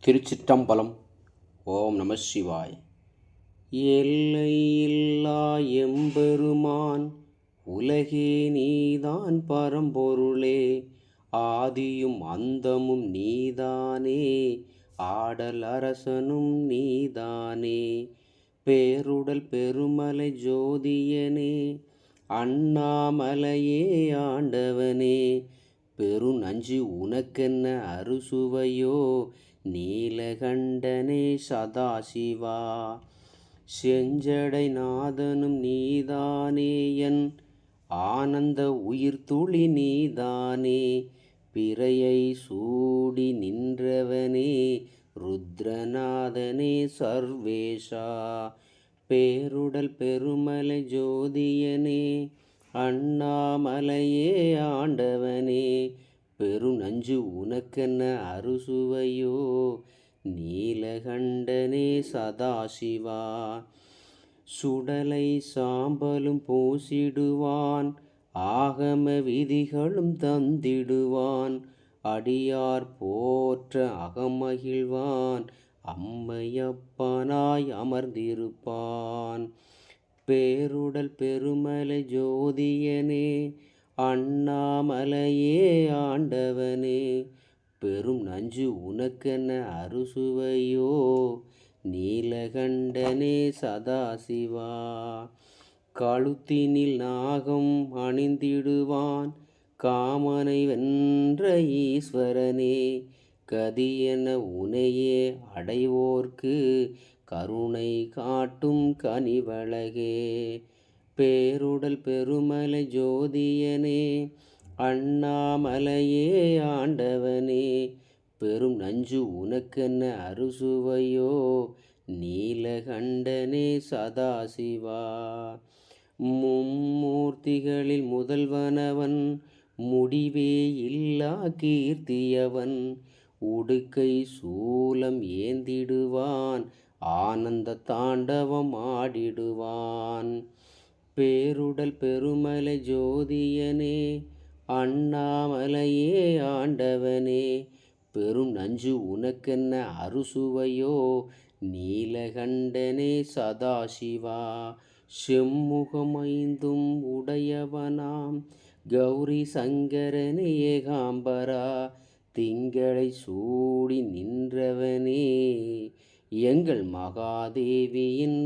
திருச்சிற்றம்பலம். ஓம் நம சிவாய். எல்லை இல்லா எம்பெருமான் உலகே நீதான் பரம்பொருளே, ஆதியும் அந்தமும் நீதானே, ஆடல் அரசனும் நீதானே, பேருடல் பெருமலை ஜோதியனே, அண்ணாமலையே ஆண்டவனே, பெருநஞ்சு உனக்கென்ன அறுசுவையோ, நீலகண்டனே சதாசிவா, செஞ்சடை நாதனும் நீதானே, என் ஆனந்த உயிர்த்துளி நீதானே, பிறையை சூடி நின்றவனே, ருத்ரநாதனே சர்வேஷா, பேருடல் பெருமலை ஜோதியனே, அண்ணாமலையே ஆண்டவனே, பெருநஞ்சு உனக்கென்ன அறுசுவையோ, நீலகண்டனே சதாசிவா, சுடலை சாம்பலும் பூசிடுவான், ஆகம விதிகளும் தந்திடுவான், அடியார் போற்ற அகமகிழ்வான், அம்மையப்பனாய் அமர்ந்திருப்பான், பேருடல் பெருமலை ஜோதியனே, அண்ணாமலையே ஆண்டவனே, பெரும் நஞ்சு உனக்கென்ன அறுசுவையோ, நீலகண்டனே சதாசிவா, கழுத்தினில் நாகம் அணிந்திடுவான், காமனை வென்ற ஈஸ்வரனே, கதியென உனையே அடைவோர்க்கு கருணை காட்டும் கனிவழகே, பேருடல் பெருமலை ஜோதியனே, அண்ணாமலையே ஆண்டவனே, பெரும் நஞ்சு உனக்கென்ன அறுசுவையோ, நீலகண்டனே சதாசிவா, மும்மூர்த்திகளில் முதல்வனவன், முடிவே இல்லா கீர்த்தியவன், உடுக்கை சூலம் ஏந்திடுவான், ஆனந்த தாண்டவம் ஆடிடுவான், பேருடல் பெருமலை ஜோதியனே, அண்ணாமலையே ஆண்டவனே, பெரும் நஞ்சு உனக்கென்ன அறுசுவையோ, நீலகண்டனே சதாசிவா, செம்முகமைந்தும் உடையவனாம் கௌரி சங்கரனே ஏகாம்பரா, திங்களை சூடி நின்றவனே, எங்கள் மகாதேவியின்